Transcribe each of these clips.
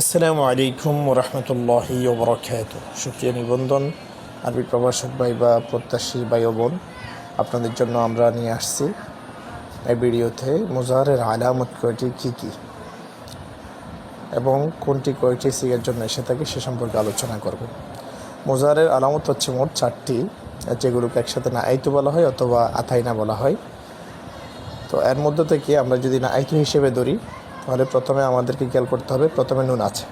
আসসালামু আলাইকুম ওরহমতুল্লাহি ওবরাকাতুহু। সুপ্রিয় নিবন্ধন আরবি প্রভাষক ভাই বা প্রত্যাশী ভাই ও বোন, আপনাদের জন্য আমরা নিয়ে আসছি এই ভিডিওতে মুজাহারের আলামত কয়টি কী কী এবং কোনটি কয়টি সিগের জন্য এসে থাকে সে সম্পর্কে আলোচনা করব। মুজাহারের আলামত হচ্ছে মোট 4টি, যেগুলোকে একসাথে না আইতু বলা হয় অথবা আতাইনা বলা হয়। তো এর মধ্যে থেকে আমরা যদি না আইতু হিসেবে ধরি তাহলে প্রথমে আমাদেরকে খেয়াল করতে হবে, প্রথমে নুন আছে।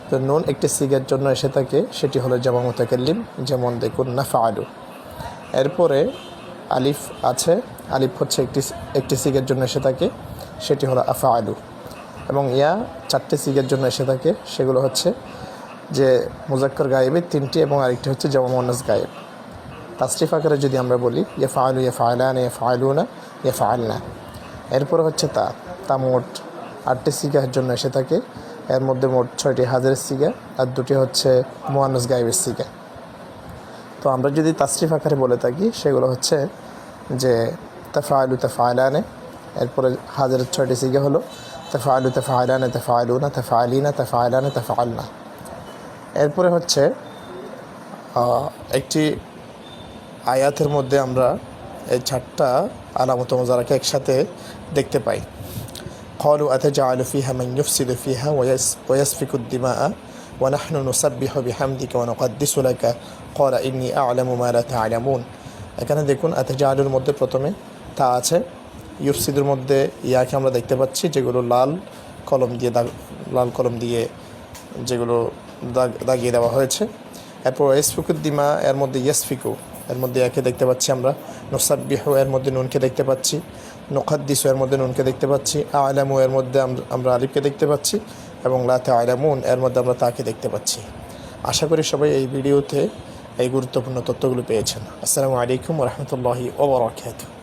তো নুন একটি সিগের জন্য এসে থাকে, সেটি হলো জামা মুতাকাল্লিম, যেমন দেখুন নাফআলু। এরপরে আলিফ আছে, আলিফ হচ্ছে একটি সিগের জন্য এসে থাকে, সেটি হলো আফআলু। এবং ইয়া 4টি সিগের জন্য এসে থাকে, সেগুলো হচ্ছে যে মুজাক্কার গায়েবে 3টি এবং আরেকটি হচ্ছে জামা মুয়ান্নাস গায়েব। তাসরিফ আকারে যদি আমরা বলি ইয়াফআলু, ইয়াফআলান, ইয়াফআলুনা, ইয়াফআলনা। এরপরে হচ্ছে তা মোট 8টি সিগার জন্য এসে থাকে। এর মধ্যে মোট 6টি হাজারের সিগা আর 2টি হচ্ছে মুয়ান্নাস গায়েবের সিগা। তো আমরা যদি তাসরিফ আকারে বলে থাকি সেগুলো হচ্ছে যে তাফআলু, তাফআলানে। এরপরে হাজারের 6টি সিগা হলো তাফআলু, তাফআলানে, তাফআলুনা, তাফআলিনা, তাফআলানে, তাফআলনা। এরপরে হচ্ছে একটি আয়াতের মধ্যে আমরা এই 4টা আলামত মুজারাকে একসাথে দেখতে পাই। قالوا أتجعل فيها من يفسد فيها ويسفك الدماء ونحن نسبح بحمدك ونقدس لك قال إني أعلم ما لا تعلمون। এখানে দেখুন আতাজালুর মধ্যে প্রথমে তা আছে, ইউফসিদুর মধ্যে ইয়াকে আমরা দেখতে পাচ্ছি, যেগুলো লাল কলম দিয়ে যেগুলো দাগিয়ে দেওয়া হয়েছে। এরপর ইয়াসফিকুদ্দিমা এর মধ্যে ইয়াসফিকু এর মধ্যে একে দেখতে পাচ্ছি আমরা, নুসাব্বিহু এর মধ্যে নুনকে দেখতে পাচ্ছি, নুকাদ্দিসু এর মধ্যে নুনকে দেখতে পাচ্ছি, আ'লামু এর মধ্যে আমরা আলিফকে দেখতে পাচ্ছি এবং লা তা'লামুন এর মধ্যে আমরা তাকে দেখতে পাচ্ছি। আশা করি সবাই এই ভিডিওতে এই গুরুত্বপূর্ণ তথ্যগুলো পেয়েছেন। আসসালামু আলাইকুম ওয়া রাহমাতুল্লাহি ওয়া বারাকাতুহু।